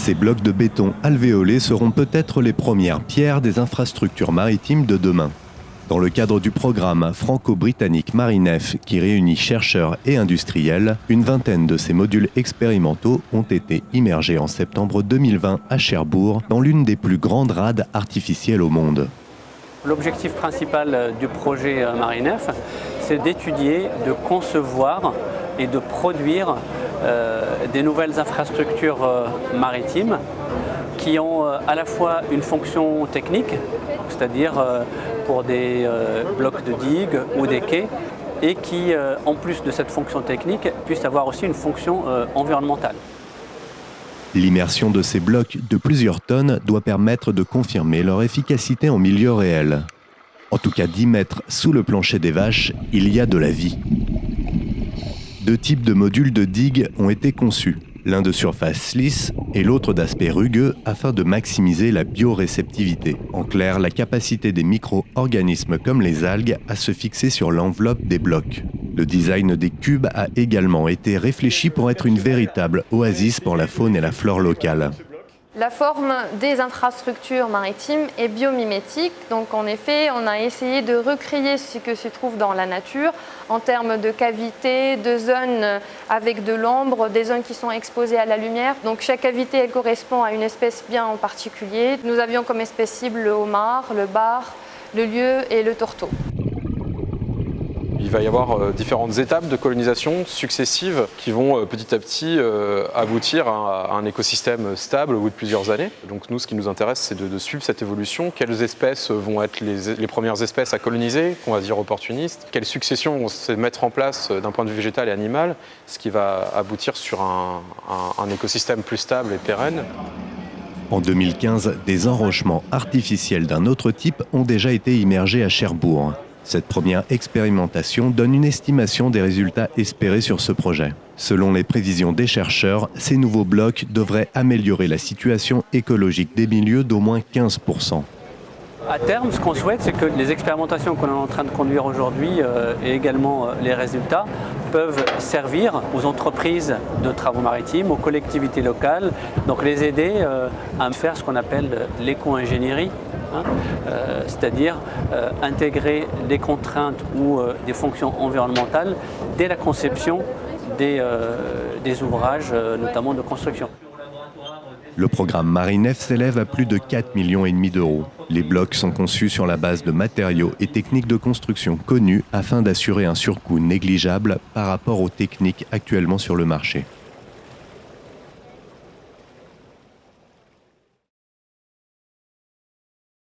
Ces blocs de béton alvéolés seront peut-être les premières pierres des infrastructures maritimes de demain. Dans le cadre du programme franco-britannique Marinef, qui réunit chercheurs et industriels, une vingtaine de ces modules expérimentaux ont été immergés en septembre 2020 à Cherbourg, dans l'une des plus grandes rades artificielles au monde. L'objectif principal du projet Marinef, c'est d'étudier, de concevoir et de produire des nouvelles infrastructures maritimes qui ont à la fois une fonction technique, c'est-à-dire pour des blocs de digues ou des quais, et qui, en plus de cette fonction technique, puissent avoir aussi une fonction environnementale. L'immersion de ces blocs de plusieurs tonnes doit permettre de confirmer leur efficacité en milieu réel. En tout cas 10 mètres sous le plancher des vaches, il y a de la vie. Deux types de modules de digue ont été conçus, l'un de surface lisse et l'autre d'aspect rugueux afin de maximiser la bioréceptivité. En clair, la capacité des micro-organismes comme les algues à se fixer sur l'enveloppe des blocs. Le design des cubes a également été réfléchi pour être une véritable oasis pour la faune et la flore locale. La forme des infrastructures maritimes est biomimétique, donc en effet on a essayé de recréer ce que se trouve dans la nature en termes de cavités, de zones avec de l'ombre, des zones qui sont exposées à la lumière. Donc chaque cavité elle correspond à une espèce bien en particulier. Nous avions comme espèce cible le homard, le bar, le lieu et le tourteau. Il va y avoir différentes étapes de colonisation successives qui vont petit à petit aboutir à un écosystème stable au bout de plusieurs années. Donc nous, ce qui nous intéresse, c'est de suivre cette évolution. Quelles espèces vont être les premières espèces à coloniser, qu'on va dire opportunistes? Quelles successions vont se mettre en place d'un point de vue végétal et animal, ce qui va aboutir sur un écosystème plus stable et pérenne. En 2015, des enrochements artificiels d'un autre type ont déjà été immergés à Cherbourg. Cette première expérimentation donne une estimation des résultats espérés sur ce projet. Selon les prévisions des chercheurs, ces nouveaux blocs devraient améliorer la situation écologique des milieux d'au moins 15%. À terme, ce qu'on souhaite, c'est que les expérimentations qu'on est en train de conduire aujourd'hui et également les résultats peuvent servir aux entreprises de travaux maritimes, aux collectivités locales, donc les aider à faire ce qu'on appelle l'éco-ingénierie. C'est-à-dire intégrer des contraintes ou des fonctions environnementales dès la conception des ouvrages, notamment de construction. Le programme Marinef s'élève à plus de 4,5 millions d'euros. Les blocs sont conçus sur la base de matériaux et techniques de construction connus afin d'assurer un surcoût négligeable par rapport aux techniques actuellement sur le marché.